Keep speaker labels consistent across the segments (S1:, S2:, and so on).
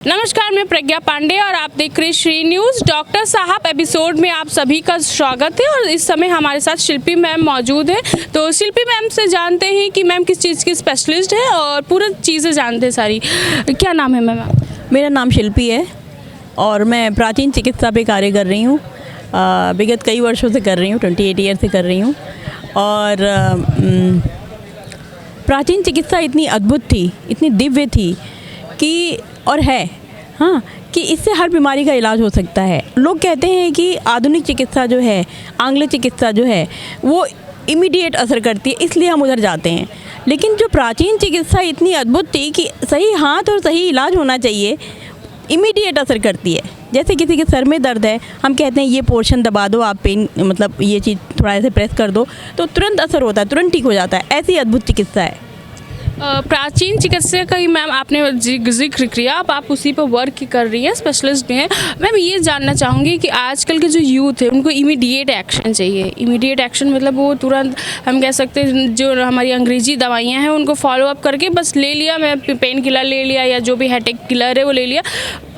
S1: नमस्कार, मैं प्रज्ञा पांडे और आप देख रहे हैं श्री न्यूज़। डॉक्टर साहब एपिसोड में आप सभी का स्वागत है और इस समय हमारे साथ शिल्पी मैम मौजूद है। तो शिल्पी मैम से जानते हैं कि मैम किस चीज़ की स्पेशलिस्ट है और पूरी चीज़ें जानते हैं सारी। क्या नाम है मैम?
S2: मेरा नाम शिल्पी है और मैं प्राचीन चिकित्सा पे कार्य कर रही हूँ। विगत कई वर्षों से कर रही हूँ, 28 ईयर से कर रही हूँ। और प्राचीन चिकित्सा इतनी अद्भुत थी, इतनी दिव्य थी कि और है हाँ कि इससे हर बीमारी का इलाज हो सकता है। लोग कहते हैं कि आधुनिक चिकित्सा जो है, आंग्ल चिकित्सा जो है, वो इमीडिएट असर करती है, इसलिए हम उधर जाते हैं। लेकिन जो प्राचीन चिकित्सा इतनी अद्भुत थी कि सही हाथ और सही इलाज होना चाहिए, इमीडिएट असर करती है। जैसे किसी के सर में दर्द है, हम कहते हैं ये पोर्शन दबा दो, आप पेन मतलब ये चीज़ थोड़ा ऐसे प्रेस कर दो तो तुरंत असर होता है, तुरंत ठीक हो जाता है। ऐसी अद्भुत चिकित्सा है।
S1: प्राचीन चिकित्सा का ही मैम आपने जिक्र किया, अब आप उसी पर वर्क कर रही हैं, स्पेशलिस्ट भी हैं। मैम ये जानना चाहूँगी कि आजकल के जो यूथ है उनको इमीडिएट एक्शन चाहिए। इमीडिएट एक्शन मतलब वो तुरंत, हम कह सकते हैं जो हमारी अंग्रेजी दवाइयाँ हैं उनको फॉलो अप करके बस ले लिया, मैं पेन किलर ले लिया या जो भी हेडेक किलर है वो ले लिया,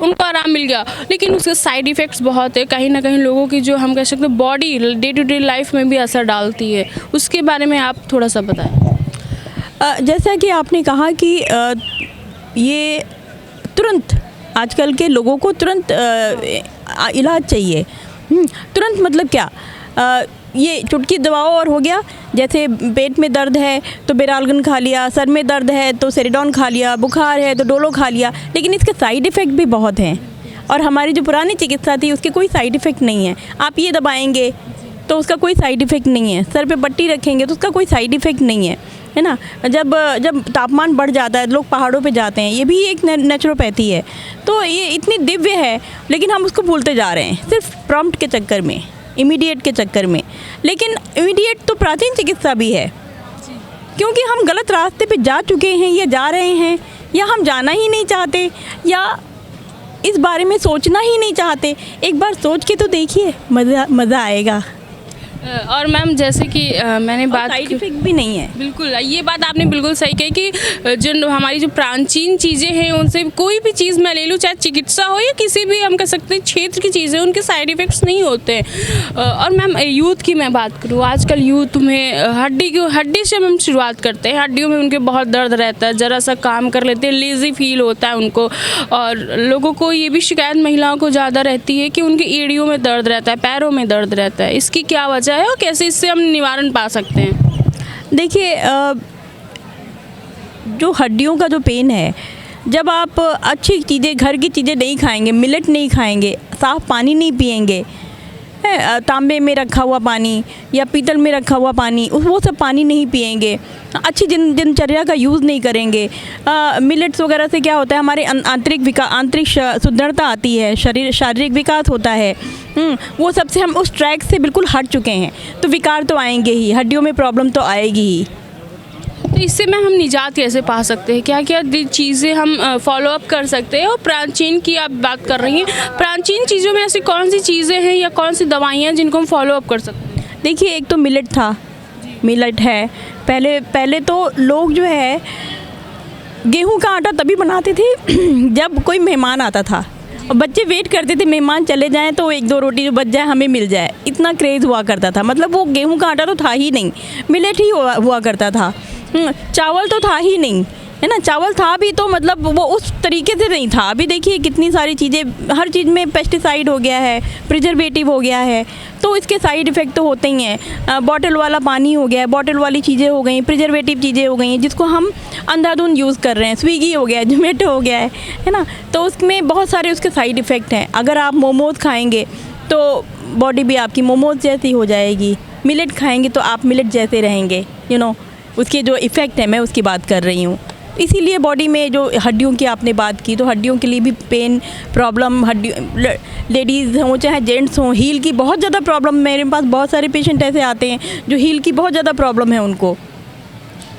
S1: उनको आराम मिल गया। लेकिन उसके साइड इफ़ेक्ट्स बहुत है, कहीं ना कहीं लोगों की जो हम कह सकते हैं body day to day life में भी असर डालती है। उसके बारे में आप थोड़ा सा बताएँ।
S2: जैसा कि आपने कहा कि ये तुरंत, आजकल के लोगों को तुरंत इलाज चाहिए। तुरंत मतलब क्या, ये चुटकी दबाओ और हो गया। जैसे पेट में दर्द है तो बेरालगन खा लिया, सर में दर्द है तो सेरिडॉन खा लिया, बुखार है तो डोलो खा लिया। लेकिन इसके साइड इफ़ेक्ट भी बहुत हैं और हमारी जो पुरानी चिकित्सा थी उसके कोई साइड इफ़ेक्ट नहीं है। आप ये दबाएंगे तो उसका कोई साइड इफ़ेक्ट नहीं है, सर पे पट्टी रखेंगे तो उसका कोई साइड इफ़ेक्ट नहीं है ना। जब तापमान बढ़ जाता है, लोग पहाड़ों पे जाते हैं, ये भी एक नेचुरोपैथी है। तो ये इतनी दिव्य है, लेकिन हम उसको भूलते जा रहे हैं सिर्फ प्रॉम्प्ट के चक्कर में, इमीडिएट के चक्कर में। लेकिन इमीडिएट तो प्राचीन चिकित्सा भी है, क्योंकि हम गलत रास्ते पे जा चुके हैं या जा रहे हैं, या हम जाना ही नहीं चाहते, या इस बारे में सोचना ही नहीं चाहते। एक बार सोच के तो देखिए, मज़ा आएगा।
S1: और मैम जैसे कि मैंने बात,
S2: साइड इफेक्ट भी नहीं है।
S1: बिल्कुल, ये बात आपने बिल्कुल सही कही कि जो हमारी जो प्राचीन चीज़ें हैं उनसे कोई भी चीज़ मैं ले लूँ, चाहे चिकित्सा हो या किसी भी हम कह सकते हैं क्षेत्र की चीज़ें, उनके साइड इफ़ेक्ट्स नहीं होते हैं। और मैम यूथ की मैं बात करूँ, आजकल यूथ में हड्डी से हम शुरुआत करते हैं, हड्डियों में उनके बहुत दर्द रहता है, ज़रा सा काम कर लेते हैं लेज़ी फील होता है उनको। और लोगों को ये भी शिकायत महिलाओं को ज़्यादा रहती है कि उनकी एड़ियों में दर्द रहता है, पैरों में दर्द रहता है। इसकी क्या वजह है और कैसे इससे हम निवारण पा सकते हैं?
S2: देखिए, जो हड्डियों का जो पेन है, जब आप अच्छी चीज़ें, घर की चीज़ें नहीं खाएंगे, मिलेट नहीं खाएंगे, साफ़ पानी नहीं पिएंगे, तांबे में रखा हुआ पानी या पीतल में रखा हुआ पानी, वो सब पानी नहीं पिएंगे, अच्छी दिनचर्या का यूज़ नहीं करेंगे, मिलेट्स वगैरह से क्या होता है, हमारे आंतरिक सुदृढ़ता आती है, शारीरिक विकास होता है। वो सबसे हम उस ट्रैक से बिल्कुल हट चुके हैं, तो विकार तो आएंगे ही, हड्डियों में प्रॉब्लम तो आएगी ही।
S1: तो इससे में हम निजात कैसे पा सकते हैं? क्या क्या चीज़ें हम फॉलो अप कर सकते हैं? और प्राचीन की आप बात कर रही हैं, प्राचीन चीज़ों में ऐसी कौन सी चीज़ें हैं या कौन सी दवाइयाँ जिनको हम फॉलो अप कर सकते हैं?
S2: देखिए, एक तो मिलेट था, मिलेट है। पहले तो लोग जो है गेहूं का आटा तभी बनाते थे जब कोई मेहमान आता था, और बच्चे वेट करते थे मेहमान चले जाएं तो एक दो रोटी जो बच जाए हमें मिल जाए। इतना क्रेज़ हुआ करता था, मतलब वो गेहूं का आटा तो था ही नहीं, मिलेट ही हुआ करता था। चावल तो था ही नहीं, है ना। चावल था भी तो मतलब वो उस तरीके से नहीं था। अभी देखिए कितनी सारी चीज़ें, हर चीज़ में पेस्टिसाइड हो गया है, प्रिजर्वेटिव हो गया है, तो इसके साइड इफ़ेक्ट तो होते ही हैं। बॉटल वाला पानी हो गया, बॉटल वाली चीज़ें हो गई, प्रिजर्वेटिव चीज़ें हो गई, जिसको हम अंधाधुंध यूज़ कर रहे हैं। स्विगी हो गया, जोमेटो हो गया है ना। तो उसमें बहुत सारे उसके साइड इफ़ेक्ट हैं। अगर आप मोमोज़ खाएँगे तो बॉडी भी आपकी मोमोज़ जैसी हो जाएगी, मिलेट खाएँगे तो आप मिलेट जैसे रहेंगे, उसके जो इफ़ेक्ट है मैं उसकी बात कर रही हूँ। इसीलिए बॉडी में जो हड्डियों की आपने बात की, तो हड्डियों के लिए भी पेन प्रॉब्लम, लेडीज़ हों चाहे जेंट्स हों, हील की बहुत ज़्यादा प्रॉब्लम। मेरे पास बहुत सारे पेशेंट ऐसे आते हैं जो हील की बहुत ज़्यादा प्रॉब्लम है, उनको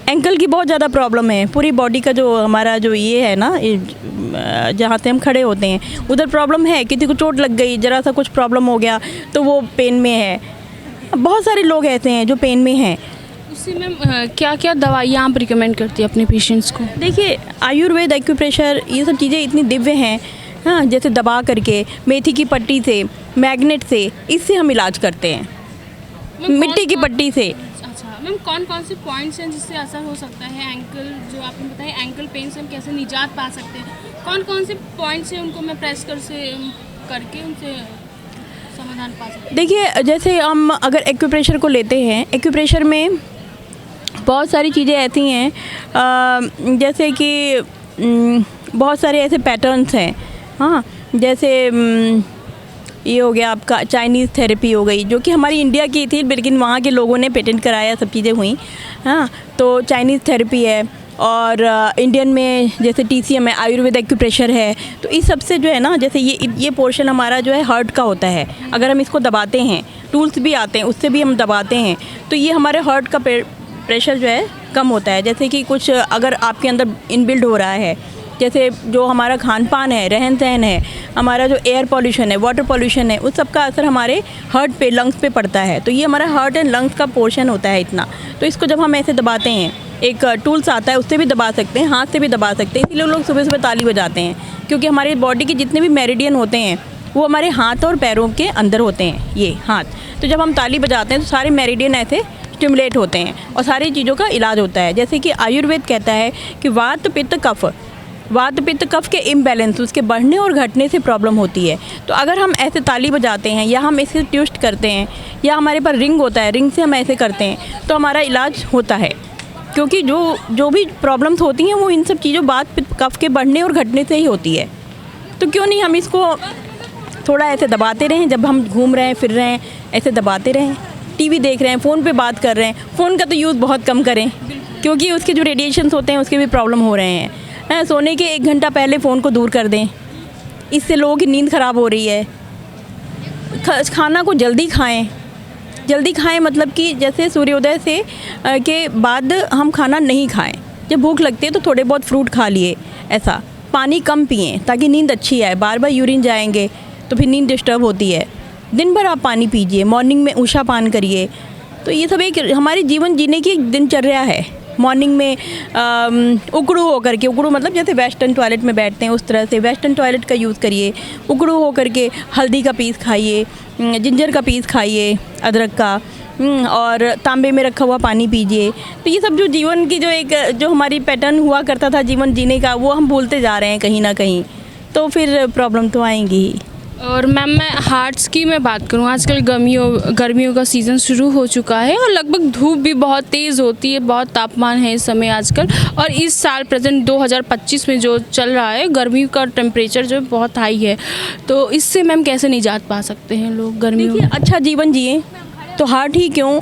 S2: एंकल की बहुत ज़्यादा प्रॉब्लम है। पूरी बॉडी का जो हमारा जो ये है ना, जहाँ से हम खड़े होते हैं उधर प्रॉब्लम है। किसी को चोट लग गई, ज़रा सा कुछ प्रॉब्लम हो गया तो वो पेन में है। बहुत सारे लोग ऐसे हैं जो पेन में हैं।
S1: उससे मैम क्या क्या दवाइयाँ आप रिकमेंड करती हैं अपने पेशेंट्स को?
S2: देखिए, आयुर्वेद, एक्यूप्रेशर, ये सब चीज़ें इतनी दिव्य हैं, हाँ, जैसे दबा करके, मेथी की पट्टी से, मैग्नेट से, इससे हम इलाज करते हैं, मिट्टी की पट्टी से।
S1: अच्छा मैम, कौन कौन से पॉइंट्स हैं जिससे असर हो सकता है? एंकल, जो आपने बताया एंकल पेन से हम कैसे निजात पा सकते हैं, कौन कौन से पॉइंट्स हैं उनको मैं प्रेस करके उनसे समाधान पा सकते हैं?
S2: देखिए, जैसे हम अगर एक्यूप्रेशर को लेते हैं, एक्यूप्रेशर में बहुत सारी चीज़ें ऐसी हैं, जैसे कि बहुत सारे ऐसे पैटर्न्स हैं, हाँ, जैसे ये हो गया आपका चाइनीज़ थेरेपी हो गई, जो कि हमारी इंडिया की थी लेकिन वहाँ के लोगों ने पेटेंट कराया, सब चीज़ें हुई, हाँ, तो चाइनीज़ थेरेपी है। और इंडियन में जैसे TCM है, आयुर्वेद एक्यूप्रेशर है। तो इस सब से जो है ना, जैसे ये पोर्शन हमारा जो है हार्ट का होता है, अगर हम इसको दबाते हैं, टूल्स भी आते हैं उससे भी हम दबाते हैं, तो ये हमारे हार्ट का प्रेशर जो है कम होता है। जैसे कि कुछ अगर आपके अंदर इनबिल्ड हो रहा है, जैसे जो हमारा खान पान है, रहन सहन है, हमारा जो एयर पॉल्यूशन है, वाटर पॉल्यूशन है, उस सब का असर हमारे हार्ट पे, लंग्स पे पड़ता है। तो ये हमारा हार्ट एंड लंग्स का पोर्शन होता है इतना। तो इसको जब हम ऐसे दबाते हैं, एक टूल्स आता है उससे भी दबा सकते हैं, हाथ से भी दबा सकते हैं। इसीलिए लोग सुबह सुबह ताली बजाते हैं, क्योंकि हमारे बॉडी के जितने भी मेरिडियन होते हैं वो हमारे हाथ और पैरों के अंदर होते हैं, ये हाथ। तो जब हम ताली बजाते हैं तो सारे मेरिडियन ऐसे स्टिमुलेट होते हैं और सारी चीज़ों का इलाज होता है। जैसे कि आयुर्वेद कहता है कि वात पित्त कफ के इम्बैलेंस, उसके बढ़ने और घटने से प्रॉब्लम होती है। तो अगर हम ऐसे ताली बजाते हैं या हम ऐसे ट्विस्ट करते हैं या हमारे पास रिंग होता है, रिंग से हम ऐसे करते हैं तो हमारा इलाज होता है। क्योंकि जो भी प्रॉब्लम्स होती हैं वो इन सब चीज़ों वात पित्त कफ के बढ़ने और घटने से ही होती है। तो क्यों नहीं हम इसको थोड़ा ऐसे दबाते रहें, जब हम घूम रहे हैं, फिर रहे हैं, ऐसे दबाते रहें। टीवी देख रहे हैं, फ़ोन पे बात कर रहे हैं, फ़ोन का तो यूज़ बहुत कम करें, क्योंकि उसके जो रेडिएशंस होते हैं उसके भी प्रॉब्लम हो रहे हैं। सोने के 1 घंटा पहले फ़ोन को दूर कर दें, इससे लोगों की नींद ख़राब हो रही है। खाना को जल्दी खाएं, मतलब कि जैसे सूर्योदय से के बाद हम खाना नहीं खाएं। जब भूख लगती है तो थोड़े बहुत फ्रूट खा लिए, ऐसा। पानी कम पिएं ताकि नींद अच्छी आए, बार बार यूरिन जाएंगे तो फिर नींद डिस्टर्ब होती है। दिन भर आप पानी पीजिए, मॉर्निंग में उषा पान करिए। तो ये सब एक हमारे जीवन जीने की एक दिनचर्या है। मॉर्निंग में उकड़ू होकर के, उकड़ू मतलब जैसे वेस्टर्न टॉयलेट में बैठते हैं उस तरह से वेस्टर्न टॉयलेट का यूज़ करिए। उकड़ू होकर के हल्दी का पीस खाइए, जिंजर का पीस खाइए, अदरक का, और तांबे में रखा हुआ पानी पीजिए। तो ये सब जो जीवन की जो हमारी पैटर्न हुआ करता था जीवन जीने का, वो हम भूलते जा रहे हैं कहीं ना कहीं, तो फिर प्रॉब्लम तो आएंगी ही।
S1: और मैम, मैं हार्ट्स की मैं बात करूँ, आजकल गर्मियों का सीज़न शुरू हो चुका है और लगभग धूप भी बहुत तेज़ होती है, बहुत तापमान है इस समय आजकल। और इस साल प्रेजेंट 2025 में जो चल रहा है, गर्मी का टेम्परेचर जो बहुत हाई है, तो इससे मैम कैसे निजात पा सकते हैं लोग गर्मियों में?
S2: अच्छा जीवन जिए तो हार्ट ही क्यों,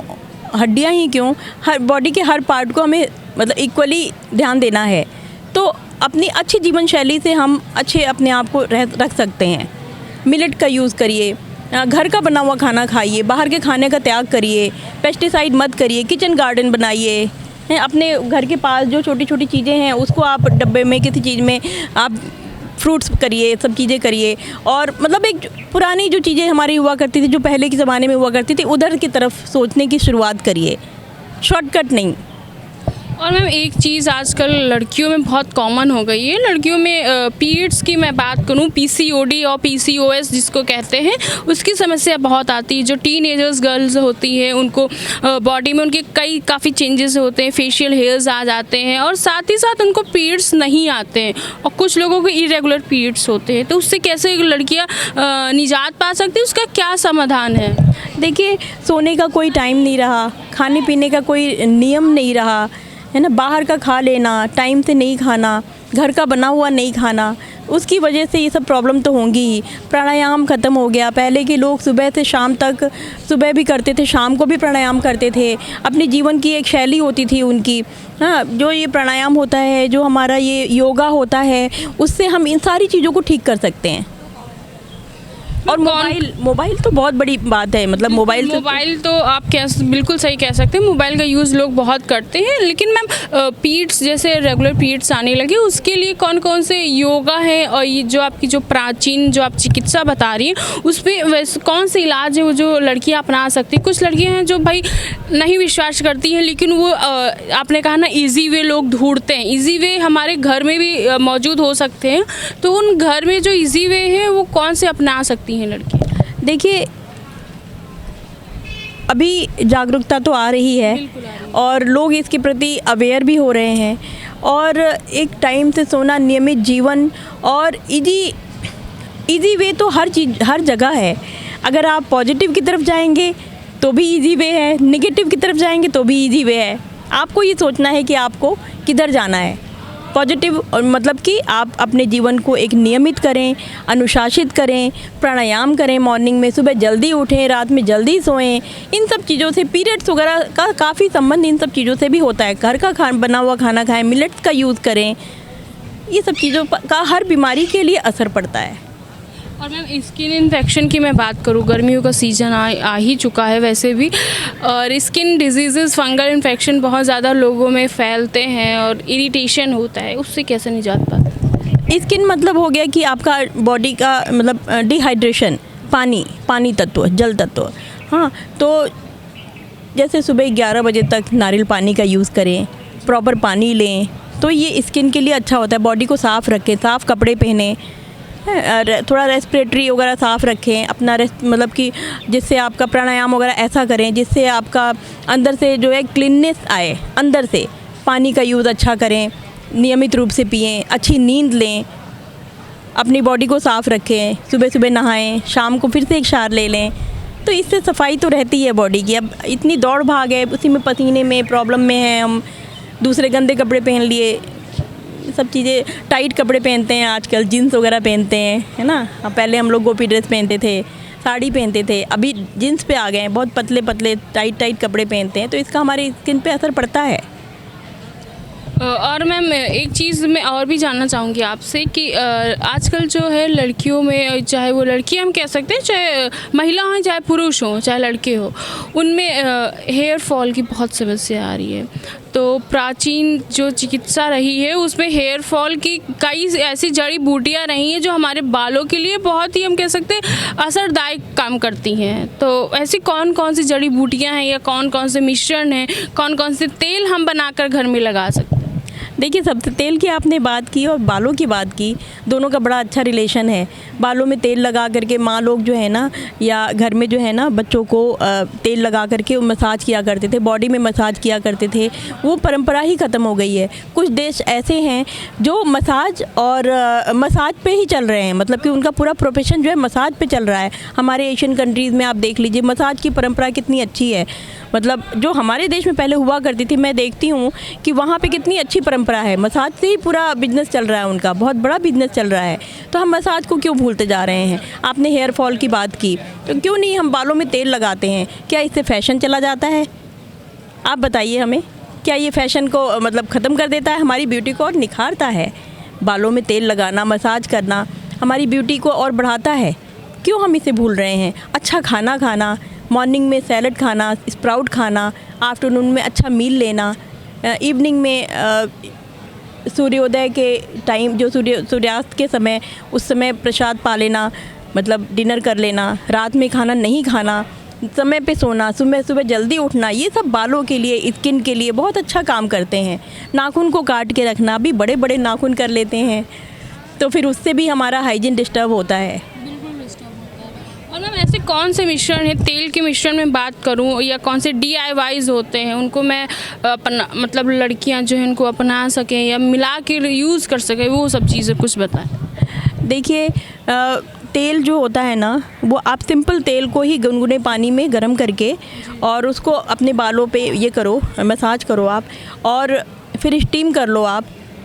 S2: हड्डियाँ ही क्यों, हर बॉडी के हर पार्ट को हमें मतलब इक्वली ध्यान देना है। तो अपनी अच्छी जीवन शैली से हम अच्छे अपने आप को रख सकते हैं। मिलेट का यूज़ करिए, घर का बना हुआ खाना खाइए, बाहर के खाने का त्याग करिए, पेस्टिसाइड मत करिए, किचन गार्डन बनाइए। अपने घर के पास जो छोटी छोटी चीज़ें हैं उसको आप डब्बे में किसी चीज़ में आप फ्रूट्स करिए, सब चीज़ें करिए। और मतलब एक पुरानी जो चीज़ें हमारी हुआ करती थी, जो पहले के ज़माने में हुआ करती थी, उधर की तरफ सोचने की शुरुआत करिए, शॉर्टकट नहीं।
S1: और मैम, एक चीज़ आजकल लड़कियों में बहुत कॉमन हो गई है। लड़कियों में पीरियड्स की मैं बात करूं, PCOD और PCOS जिसको कहते हैं, उसकी समस्या बहुत आती है। जो टीनेजर्स गर्ल्स होती है, उनको बॉडी में उनके काफ़ी चेंजेस होते हैं, फेशियल हेयर्स आ जाते हैं, और साथ ही साथ उनको पीरियड्स नहीं आते हैं, और कुछ लोगों को इरेगुलर पीरियड्स होते हैं। तो उससे कैसे लड़कियाँ निजात पा सकती हैं, उसका क्या समाधान है?
S2: देखिए, सोने का कोई टाइम नहीं रहा, खाने पीने का कोई नियम नहीं रहा, है ना। बाहर का खा लेना, टाइम से नहीं खाना, घर का बना हुआ नहीं खाना, उसकी वजह से ये सब प्रॉब्लम तो होंगी ही। प्राणायाम ख़त्म हो गया। पहले के लोग सुबह से शाम तक, सुबह भी करते थे, शाम को भी प्राणायाम करते थे। अपनी जीवन की एक शैली होती थी उनकी। हाँ, जो ये प्राणायाम होता है, जो हमारा ये योगा होता है, उससे हम इन सारी चीज़ों को ठीक कर सकते हैं। और मोबाइल तो बहुत बड़ी बात है, मतलब
S1: मोबाइल तो आप बिल्कुल सही कह सकते हैं, मोबाइल का यूज़ लोग बहुत करते हैं। लेकिन मैम पीरियड्स जैसे रेगुलर पीरियड्स आने लगे, उसके लिए कौन कौन से योगा है और ये जो आपकी जो प्राचीन जो आप चिकित्सा बता रही हैं उस पर वैसे कौन से इलाज है वो जो लड़कियाँ अपना सकती हैं? कुछ लड़कियाँ हैं जो भाई नहीं विश्वास करती हैं, लेकिन वो आपने कहा ना ईजी वे लोग ढूंढते हैं। ईजी वे हमारे घर में भी मौजूद हो सकते हैं, तो उन घर में जो ईजी वे है वो कौन से अपना सकती हैं लड़कियाँ?
S2: देखिए, अभी जागरूकता तो आ रही है और लोग इसके प्रति अवेयर भी हो रहे हैं, और एक टाइम से सोना, नियमित जीवन और इजी वे तो हर जगह है। अगर आप पॉजिटिव की तरफ जाएंगे तो भी इजी वे है, नेगेटिव की तरफ जाएंगे तो भी इजी वे है। आपको ये सोचना है कि आपको किधर जाना है। पॉजिटिव और मतलब कि आप अपने जीवन को एक नियमित करें, अनुशासित करें, प्राणायाम करें, मॉर्निंग में सुबह जल्दी उठें, रात में जल्दी सोएं। इन सब चीज़ों से, पीरियड्स वगैरह का काफ़ी संबंध इन सब चीज़ों से भी होता है। घर का बना हुआ खाना खाएं, मिलेट्स का यूज़ करें। ये सब चीज़ों का हर बीमारी के लिए असर पड़ता है।
S1: और मैम स्किन इन्फेक्शन की मैं बात करूँ, गर्मियों का सीज़न आ ही चुका है वैसे भी, और स्किन डिजीज़, फंगल इन्फेक्शन बहुत ज़्यादा लोगों में फैलते हैं और इरिटेशन होता है, उससे कैसे निजात पाते?
S2: स्किन मतलब हो गया कि आपका बॉडी का मतलब डिहाइड्रेशन, पानी तत्व, जल तत्व। हाँ, तो जैसे सुबह 11 बजे तक नारियल पानी का यूज़ करें, प्रॉपर पानी लें, तो ये स्किन के लिए अच्छा होता है। बॉडी को साफ़ रखें, साफ़ कपड़े पहने, थोड़ा रेस्पिरेटरी वगैरह साफ़ रखें अपना, मतलब कि जिससे आपका प्राणायाम वगैरह ऐसा करें जिससे आपका अंदर से जो है क्लीननेस आए। अंदर से पानी का यूज़ अच्छा करें, नियमित रूप से पिएं, अच्छी नींद लें, अपनी बॉडी को साफ़ रखें, सुबह सुबह नहाएं, शाम को फिर से एक शावर ले लें, तो इससे सफाई तो रहती है बॉडी की। अब इतनी दौड़ भाग है, उसी में पसीने में प्रॉब्लम में है, हम दूसरे गंदे कपड़े पहन लिए, सब चीज़ें, टाइट कपड़े पहनते हैं आजकल, जीन्स वगैरह पहनते हैं, है ना। पहले हम लोग गोपी ड्रेस पहनते थे, साड़ी पहनते थे, अभी जीन्स पे आ गए हैं, बहुत पतले पतले टाइट कपड़े पहनते हैं, तो इसका हमारी स्किन पे असर पड़ता है।
S1: और मैम एक चीज़ मैं और भी जानना चाहूँगी आपसे कि आजकल जो है लड़कियों में, चाहे वो लड़की हम कह सकते हैं, चाहे महिला हों, चाहे पुरुष हों, चाहे लड़के हों, उनमें हेयर फॉल की बहुत समस्या आ रही है। तो प्राचीन जो चिकित्सा रही है उसमें हेयर फॉल की कई ऐसी जड़ी बूटियाँ रही हैं जो हमारे बालों के लिए बहुत ही हम कह सकते हैं असरदायक काम करती हैं। तो ऐसी कौन कौन सी जड़ी बूटियाँ हैं या कौन कौन से मिश्रण हैं, कौन कौन से तेल हम बनाकर घर में लगा सकते हैं?
S2: देखिए, सबसे तेल की आपने बात की और बालों की बात की, दोनों का बड़ा अच्छा रिलेशन है। बालों में तेल लगा करके माँ लोग जो है ना, या घर में जो है ना, बच्चों को तेल लगा करके मसाज किया करते थे, बॉडी में मसाज किया करते थे। वो परंपरा ही ख़त्म हो गई है। कुछ देश ऐसे हैं जो मसाज पे ही चल रहे हैं, मतलब कि उनका पूरा प्रोफेशन जो है मसाज पे चल रहा है। हमारे एशियन कंट्रीज़ में आप देख लीजिए, मसाज की परंपरा कितनी अच्छी है। मतलब जो हमारे देश में पहले हुआ करती थी, मैं देखती हूँ कि वहाँ पे कितनी अच्छी परंपरा है। मसाज से ही पूरा बिजनेस चल रहा है, उनका बहुत बड़ा बिजनेस चल रहा है। तो हम मसाज को क्यों भूलते जा रहे हैं? आपने हेयर फॉल की बात की, तो क्यों नहीं हम बालों में तेल लगाते हैं? क्या इससे फैशन चला जाता है? आप बताइए हमें, क्या ये फैशन को मतलब ख़त्म कर देता है? हमारी ब्यूटी को और निखारता है। बालों में तेल लगाना, मसाज करना हमारी ब्यूटी को और बढ़ाता है। क्यों हम इसे भूल रहे हैं? अच्छा खाना खाना, मॉर्निंग में सैलड खाना, स्प्राउट खाना, आफ्टरनून में अच्छा मील लेना, इवनिंग में सूर्योदय के टाइम, जो सूर्यास्त के समय, उस समय प्रसाद पा लेना, मतलब डिनर कर लेना, रात में खाना नहीं खाना, समय पे सोना, सुबह सुबह जल्दी उठना, ये सब बालों के लिए, स्किन के लिए बहुत अच्छा काम करते हैं। नाखून को काट के रखना, अभी बड़े बड़े नाखून कर लेते हैं, तो फिर उससे भी हमारा हाइजीन डिस्टर्ब होता है।
S1: और मैम ऐसे कौन से मिश्रण हैं, तेल के मिश्रण में बात करूं, या कौन से DIYs होते हैं, उनको मैं अपना मतलब लड़कियां जो हैं उनको अपना सकें या मिला के यूज़ कर सकें, वो सब चीज़ें कुछ बताएं।
S2: देखिए, तेल जो होता है ना, वो आप सिंपल तेल को ही गुनगुने पानी में गर्म करके और उसको अपने बालों पे ये करो, मसाज करो आप, और फिर स्टीम कर लो आप।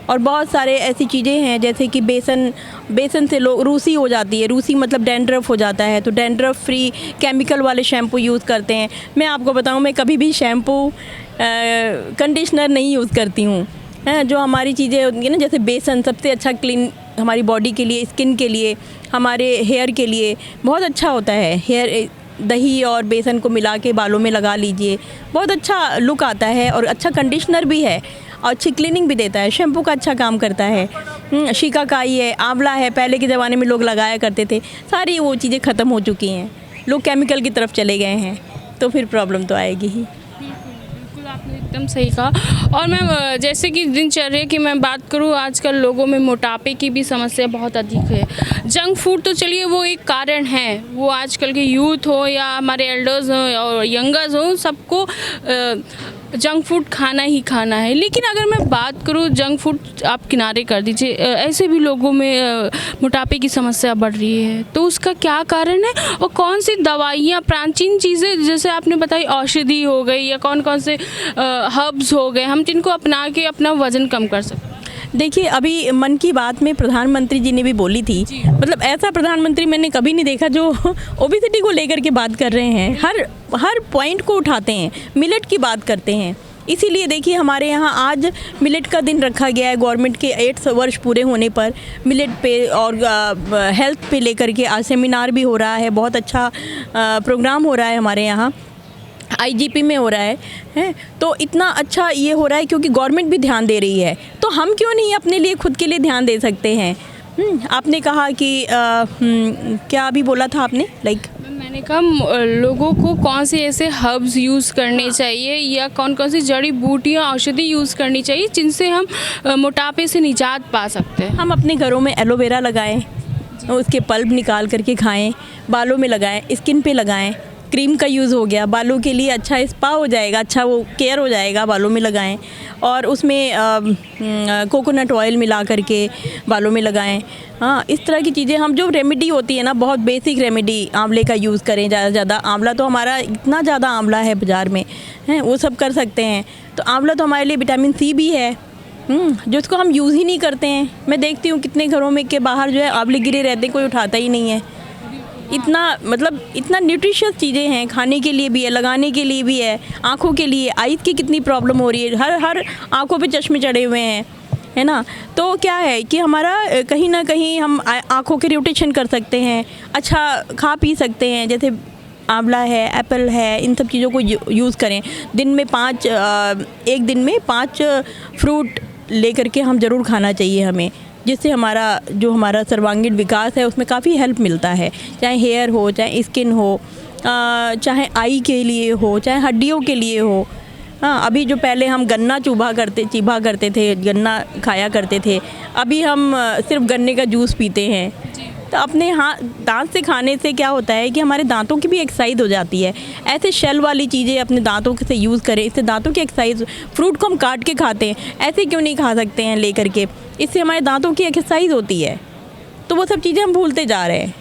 S2: और बहुत सारे ऐसी चीज़ें हैं जैसे कि बेसन से लोग रूसी हो जाती है, रूसी मतलब डैंड्रफ हो जाता है, तो डैंड्रफ फ्री केमिकल वाले शैम्पू यूज़ करते हैं। मैं आपको बताऊं, मैं कभी भी शैम्पू कंडीशनर नहीं यूज़ करती हूँ। जो हमारी चीज़ें होती हैं ना, जैसे बेसन सबसे अच्छा हमारी बॉडी के लिए, स्किन के लिए, हमारे हेयर के लिए बहुत अच्छा होता है। हेयर दही और बेसन को मिला के बालों में लगा लीजिए, बहुत अच्छा लुक आता है और अच्छा कंडीशनर भी है और अच्छी क्लीनिंग भी देता है। शैम्पू का अच्छा काम करता है। शिकाकाई है, आंवला है, पहले के ज़माने में लोग लगाया करते थे। सारी वो चीज़ें ख़त्म हो चुकी हैं, लोग केमिकल की तरफ चले गए हैं, तो फिर प्रॉब्लम तो आएगी ही।
S1: बिल्कुल आपने एकदम सही कहा। और मैम जैसे कि दिनचर्या की मैं बात करूँ, आजकल लोगों में मोटापे की भी समस्या बहुत अधिक है। जंक फूड तो चलिए वो एक कारण है, वो आजकल के यूथ हो या हमारे एल्डर्स हो और यंगर्स हो, सबको जंक फूड खाना ही खाना है। लेकिन अगर मैं बात करूँ, जंक फूड आप किनारे कर दीजिए, ऐसे भी लोगों में मोटापे की समस्या बढ़ रही है, तो उसका क्या कारण है और कौन सी दवाइयाँ, प्राचीन चीज़ें जैसे आपने बताई औषधि हो गई या कौन कौन से हर्ब्स हो गए, हम जिनको अपना के अपना वज़न कम कर सकते हैं?
S2: देखिए, अभी मन की बात में प्रधानमंत्री जी ने भी बोली थी, मतलब ऐसा प्रधानमंत्री मैंने कभी नहीं देखा जो ओबेसिटी को लेकर के बात कर रहे हैं। हर पॉइंट को उठाते हैं, मिलेट की बात करते हैं। इसीलिए देखिए हमारे यहाँ आज मिलेट का दिन रखा गया है। गवर्नमेंट के 8 वर्ष पूरे होने पर मिलेट पे और हेल्थ पे लेकर के आज सेमिनार भी हो रहा है। बहुत अच्छा प्रोग्राम हो रहा है हमारे यहाँ, IGP में हो रहा है। तो इतना अच्छा ये हो रहा है क्योंकि गवर्नमेंट भी ध्यान दे रही है, तो हम क्यों नहीं अपने लिए, खुद के लिए ध्यान दे सकते हैं। आपने कहा कि क्या अभी बोला था आपने,
S1: मैंने कहा लोगों को कौन से ऐसे हर्ब्स यूज़ करने चाहिए या कौन कौन सी जड़ी बूटियाँ, औषधि यूज़ करनी चाहिए जिनसे हम मोटापे से निजात पा सकते हैं।
S2: हम अपने घरों में एलोवेरा लगाएं, उसके पल्प निकाल करके खाएं, बालों में लगाएं, स्किन पे लगाएं। क्रीम का यूज़ हो गया, बालों के लिए अच्छा स्पा हो जाएगा, अच्छा वो केयर हो जाएगा, बालों में लगाएं। और उसमें कोकोनट ऑयल मिला करके बालों में लगाएं। हाँ, इस तरह की चीज़ें हम, जो रेमेडी होती है ना, बहुत बेसिक रेमेडी, आंवले का यूज़ करें ज़्यादा से ज़्यादा। आंवला तो हमारा इतना ज़्यादा आंवला है बाज़ार में, हैं, वो सब कर सकते हैं। तो आंवला तो हमारे लिए विटामिन C भी है, जिसको हम यूज़ ही नहीं करते हैं। मैं देखती हूँ कितने घरों में के बाहर जो है आंवले गिरे रहते हैं, कोई उठाता ही नहीं है। इतना न्यूट्रिशियस चीज़ें हैं, खाने के लिए भी है, लगाने के लिए भी है, आँखों के लिए। आइज़ की कितनी प्रॉब्लम हो रही है, हर आँखों पे चश्मे चढ़े हुए हैं, है ना। तो क्या है कि हमारा कहीं ना कहीं हम आँखों के रोटेशन कर सकते हैं, अच्छा खा पी सकते हैं। जैसे आंवला है, एप्पल है, इन सब चीज़ों को यूज़ करें। दिन में 1 दिन में 5 फ्रूट लेकर के हम ज़रूर खाना चाहिए हमें, जिससे हमारा सर्वांगीण विकास है उसमें काफ़ी हेल्प मिलता है। चाहे हेयर हो, चाहे स्किन हो, चाहे आई के लिए हो, चाहे हड्डियों के लिए हो। हाँ, अभी जो पहले हम गन्ना चीबा करते थे, गन्ना खाया करते थे, अभी हम सिर्फ गन्ने का जूस पीते हैं। तो अपने दांत से खाने से क्या होता है कि हमारे दांतों की भी एक्सरसाइज हो जाती है। ऐसे शेल वाली चीज़ें अपने दांतों से यूज़ करें, इससे दांतों की एक्सरसाइज। फ्रूट को हम काट के खाते हैं, ऐसे क्यों नहीं खा सकते हैं लेकर के, इससे हमारे दांतों की एक्सरसाइज होती है। तो वो सब चीज़ें हम भूलते जा रहे हैं।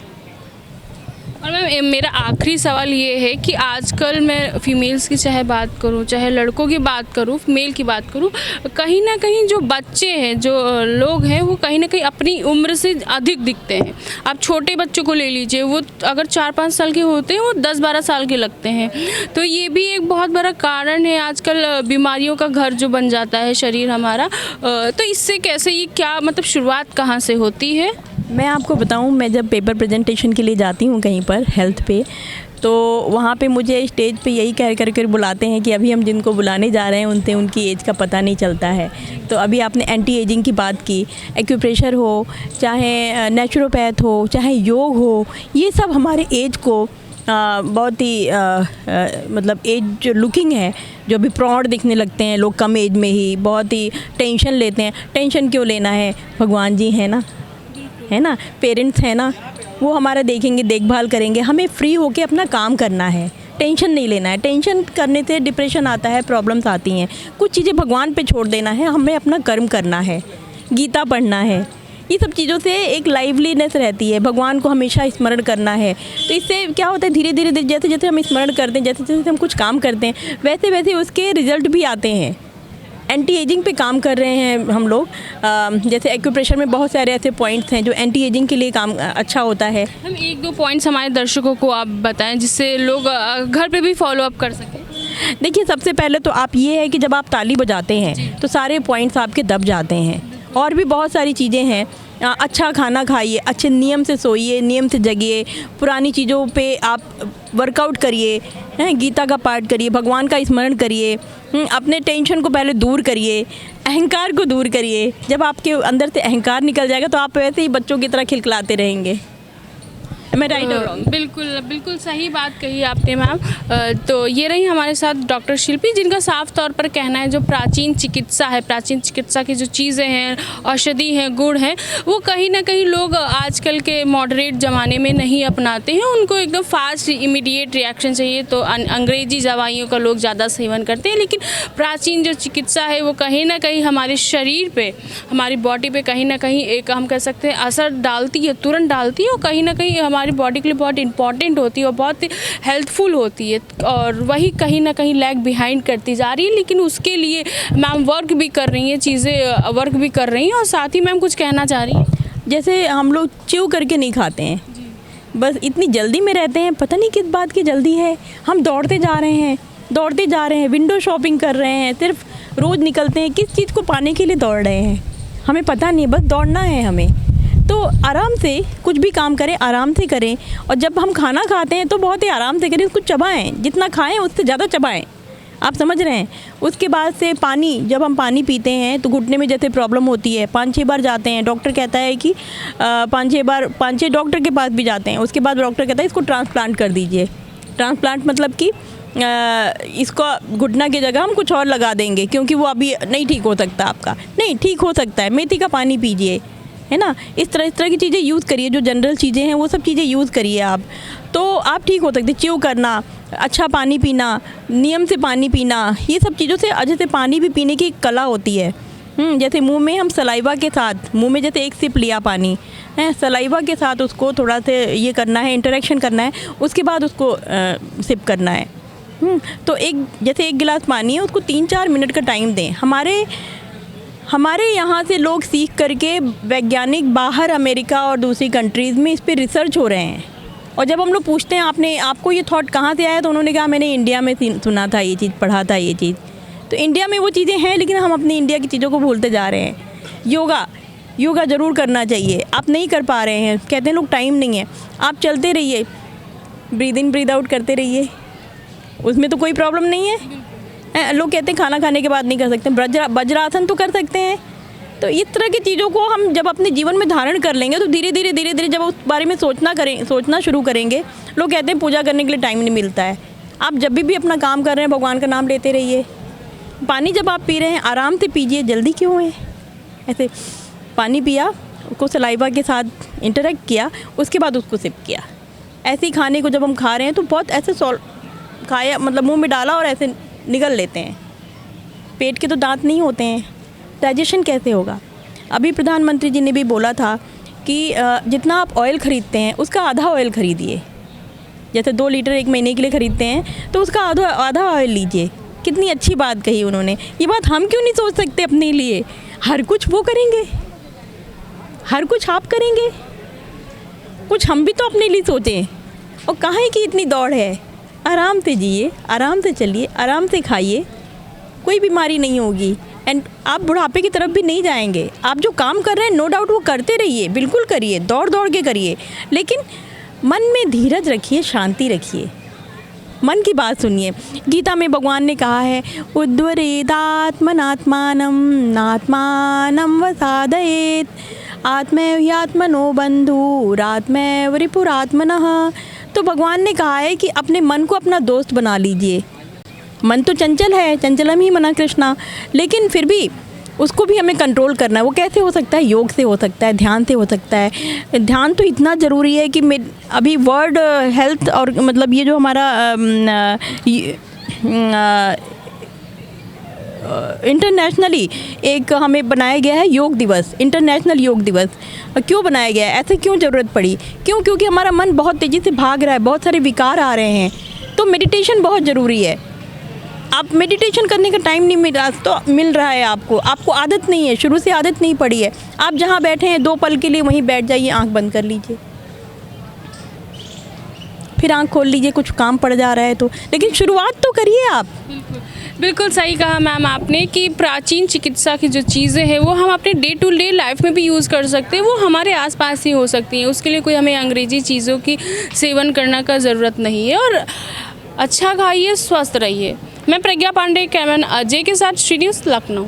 S1: और मैम मेरा आखिरी सवाल ये है कि आजकल मैं फीमेल्स की चाहे बात करूँ, चाहे लड़कों की बात करूँ, मेल की बात करूँ, कहीं ना कहीं जो बच्चे हैं, जो लोग हैं, वो कहीं ना कहीं अपनी उम्र से अधिक दिखते हैं। आप छोटे बच्चों को ले लीजिए, वो अगर 4-5 साल के होते हैं, वो 10-12 साल के लगते हैं। तो ये भी एक बहुत बड़ा कारण है आजकल, बीमारियों का घर जो बन जाता है शरीर हमारा। तो इससे कैसे, ये क्या मतलब शुरुआत कहाँ से होती है?
S2: मैं आपको बताऊं, मैं जब पेपर प्रेजेंटेशन के लिए जाती हूं कहीं पर हेल्थ पे, तो वहाँ पे मुझे स्टेज पे यही कह कर बुलाते हैं कि अभी हम जिनको बुलाने जा रहे हैं उनसे उनकी एज का पता नहीं चलता है। तो अभी आपने एंटी एजिंग की बात की, एक्यूप्रेशर हो, चाहे नेचुरोपैथ हो, चाहे योग हो, ये सब हमारे एज को बहुत ही मतलब एज जो लुकिंग है, जो अभी प्रौढ़ दिखने लगते हैं लोग कम एज में ही, बहुत ही टेंशन लेते हैं। टेंशन क्यों लेना है, भगवान जी है ना, पेरेंट्स हैं ना, वो हमारा देखेंगे, देखभाल करेंगे। हमें फ्री होके अपना काम करना है, टेंशन नहीं लेना है। टेंशन करने से डिप्रेशन आता है, प्रॉब्लम्स आती हैं। कुछ चीज़ें भगवान पे छोड़ देना है, हमें अपना कर्म करना है, गीता पढ़ना है। ये सब चीज़ों से एक लाइवलीनेस रहती है, भगवान को हमेशा स्मरण करना है। तो इससे क्या होता है, धीरे धीरे जैसे जैसे हम स्मरण करते हैं, जैसे जैसे हम कुछ काम करते हैं, वैसे वैसे उसके रिजल्ट भी आते हैं। एंटी एजिंग पे काम कर रहे हैं हम लोग। जैसे एक्यूप्रेशर में बहुत सारे ऐसे पॉइंट्स हैं जो एंटी एजिंग के लिए काम अच्छा होता है।
S1: हम 1-2 पॉइंट्स हमारे दर्शकों को आप बताएं जिससे लोग घर पे भी फॉलो अप कर सकें।
S2: देखिए, सबसे पहले तो आप ये है कि जब आप ताली बजाते हैं तो सारे पॉइंट्स आपके दब जाते हैं। और भी बहुत सारी चीज़ें हैं, अच्छा खाना खाइए, अच्छे नियम से सोइए, नियम से जगिए, पुरानी चीज़ों पे आप वर्कआउट करिए, हैं, गीता का पाठ करिए, भगवान का स्मरण करिए, अपने टेंशन को पहले दूर करिए, अहंकार को दूर करिए। जब आपके अंदर से अहंकार निकल जाएगा तो आप वैसे ही बच्चों की तरह खिलखिलाते रहेंगे। मैं राइट और रॉन्ग?
S1: बिल्कुल बिल्कुल सही बात कही आपने मैम। तो ये रही हमारे साथ डॉक्टर शिल्पी, जिनका साफ तौर पर कहना है जो प्राचीन चिकित्सा है, प्राचीन चिकित्सा की जो चीज़ें हैं, औषधि हैं, गुण हैं, वो कहीं ना कहीं लोग आजकल के मॉडरेट ज़माने में नहीं अपनाते हैं। उनको एकदम फास्ट इमीडिएट रिएक्शन चाहिए, तो अंग्रेजी दवाइयों का लोग ज़्यादा सेवन करते हैं। लेकिन प्राचीन जो चिकित्सा है वो कहीं ना कहीं हमारे शरीर पे, हमारी बॉडी पे कहीं ना कहीं एक हम कह सकते हैं असर डालती है, तुरंत डालती है, और कहीं ना कहीं हमारी बॉडी के लिए बहुत इंपॉर्टेंट होती है और बहुत हेल्पफुल होती है। और वही कहीं ना कहीं लैग बिहाइंड करती जा रही है। लेकिन उसके लिए मैम वर्क भी कर रही हैं, चीज़ें वर्क भी कर रही हैं। और साथ ही मैम कुछ कहना चाह रही हैं?
S2: जैसे हम लोग च्यू करके नहीं खाते हैं, बस इतनी जल्दी में रहते हैं, पता नहीं किस बात की जल्दी है। हम दौड़ते जा रहे हैं, दौड़ते जा रहे हैं, विंडो शॉपिंग कर रहे हैं, सिर्फ रोज़ निकलते हैं, किस चीज़ को पाने के लिए दौड़ रहे हैं हमें पता नहीं, बस दौड़ना है हमें। तो आराम से कुछ भी काम करें, आराम से करें। और जब हम खाना खाते हैं तो बहुत ही आराम से करें, उसको चबाएं, जितना खाएं उससे ज़्यादा चबाएं, आप समझ रहे हैं। उसके बाद से पानी, जब हम पानी पीते हैं तो घुटने में जैसे प्रॉब्लम होती है, 5-6 बार जाते हैं, डॉक्टर कहता है कि 5-6 डॉक्टर के पास भी जाते हैं। उसके बाद डॉक्टर कहता है इसको ट्रांसप्लांट कर दीजिए। ट्रांसप्लांट मतलब कि इसको घुटना की जगह हम कुछ और लगा देंगे, क्योंकि वो अभी नहीं ठीक हो सकता आपका। नहीं, ठीक हो सकता है, मेथी का पानी पीजिए, है ना। इस तरह की चीज़ें यूज़ करिए, जो जनरल चीज़ें हैं वो सब चीज़ें यूज़ करिए आप, तो आप ठीक हो सकते। च्यू करना, अच्छा पानी पीना, नियम से पानी पीना, ये सब चीज़ों से जैसे पानी भी पीने की कला होती है। जैसे मुंह में हम सलाइवा के साथ, मुंह में जैसे एक सिप लिया पानी है, सलाइवा के साथ उसको थोड़ा से ये करना है, इंटरेक्शन करना है, उसके बाद उसको सिप करना है। तो जैसे 1 गिलास पानी है, उसको 3-4 मिनट का टाइम दें। हमारे यहाँ से लोग सीख करके वैज्ञानिक बाहर अमेरिका और दूसरी कंट्रीज़ में इस पे रिसर्च हो रहे हैं। और जब हम लोग पूछते हैं आपको ये थॉट कहाँ से आया, तो उन्होंने कहा मैंने इंडिया में सुना था ये चीज़, पढ़ा था ये चीज़। तो इंडिया में वो चीज़ें हैं, लेकिन हम अपनी इंडिया की चीज़ों को भूलते जा रहे हैं। योगा ज़रूर करना चाहिए, आप नहीं कर पा रहे हैं, कहते हैं लोग टाइम नहीं है, आप चलते रहिए, ब्रीद इन ब्रीद आउट करते रहिए, उसमें तो कोई प्रॉब्लम नहीं है। लोग कहते हैं खाना खाने के बाद नहीं कर सकते, वज्रासन तो कर सकते हैं। तो इस तरह की चीज़ों को हम जब अपने जीवन में धारण कर लेंगे तो धीरे धीरे जब उस बारे में सोचना शुरू करेंगे। लोग कहते हैं पूजा करने के लिए टाइम नहीं मिलता है। आप जब भी अपना काम कर रहे हैं भगवान का नाम लेते रहिए। पानी जब आप पी रहे हैं आराम से पीजिए, जल्दी क्यों है। ऐसे पानी पिया, उसको सलाइवा के साथ इंटरेक्ट किया, उसके बाद उसको सिप किया। ऐसे ही खाने को जब हम खा रहे हैं तो बहुत ऐसे खाया, मतलब मुँह में डाला और ऐसे निगल लेते हैं। पेट के तो दांत नहीं होते हैं, डाइजेशन कैसे होगा। अभी प्रधानमंत्री जी ने भी बोला था कि जितना आप ऑयल ख़रीदते हैं उसका आधा ऑयल ख़रीदिए। जैसे 2 लीटर 1 महीने के लिए ख़रीदते हैं तो उसका आधा ऑयल लीजिए। कितनी अच्छी बात कही उन्होंने। ये बात हम क्यों नहीं सोच सकते अपने लिए। हर कुछ वो करेंगे, हर कुछ आप करेंगे, कुछ हम भी तो अपने लिए सोचें। और कहाँ की इतनी दौड़ है। आराम से जिए, आराम से चलिए, आराम से खाइए, कोई बीमारी नहीं होगी। एंड आप बुढ़ापे की तरफ भी नहीं जाएंगे। आप जो काम कर रहे हैं नो डाउट वो करते रहिए, बिल्कुल करिए, दौड़ के करिए, लेकिन मन में धीरज रखिए, शांति रखिए, मन की बात सुनिए। गीता में भगवान ने कहा है उद्वरेदात्मनात्मानं नात्मानं वसादयेत् आत्मैव ह्यात्मनो बन्धुरात्मैव रिपुरात्मनः। तो भगवान ने कहा है कि अपने मन को अपना दोस्त बना लीजिए। मन तो चंचल है, चंचलम ही मना कृष्णा, लेकिन फिर भी उसको भी हमें कंट्रोल करना है। वो कैसे हो सकता है? योग से हो सकता है, ध्यान से हो सकता है। ध्यान तो इतना ज़रूरी है कि अभी वर्ल्ड हेल्थ और मतलब ये जो हमारा इंटरनेशनली एक हमें बनाया गया है योग दिवस, इंटरनेशनल योग दिवस। क्यों बनाया गया है? ऐसे क्यों ज़रूरत पड़ी? क्योंकि हमारा मन बहुत तेज़ी से भाग रहा है, बहुत सारे विकार आ रहे हैं, तो मेडिटेशन बहुत ज़रूरी है। आप मेडिटेशन करने का टाइम नहीं मिल रहा है आपको आदत नहीं है, शुरू से आदत नहीं पड़ी है। आप जहाँ बैठे हैं 2 पल के लिए वहीं बैठ जाइए, आंख बंद कर लीजिए, फिर आंख खोल लीजिए, कुछ काम पड़ जा रहा है तो, लेकिन शुरुआत तो करिए आप।
S1: बिल्कुल बिल्कुल सही कहा मैम आपने कि प्राचीन चिकित्सा की जो चीज़ें हैं वो हम अपने डे टू डे लाइफ में भी यूज़ कर सकते हैं, वो हमारे आसपास ही हो सकती हैं। उसके लिए कोई हमें अंग्रेजी चीज़ों की सेवन करने का ज़रूरत नहीं है। और अच्छा खाइए, स्वस्थ रहिए। मैं प्रज्ञा पांडे, कैमन अजय के साथ श्री न्यूज़ लखनऊ।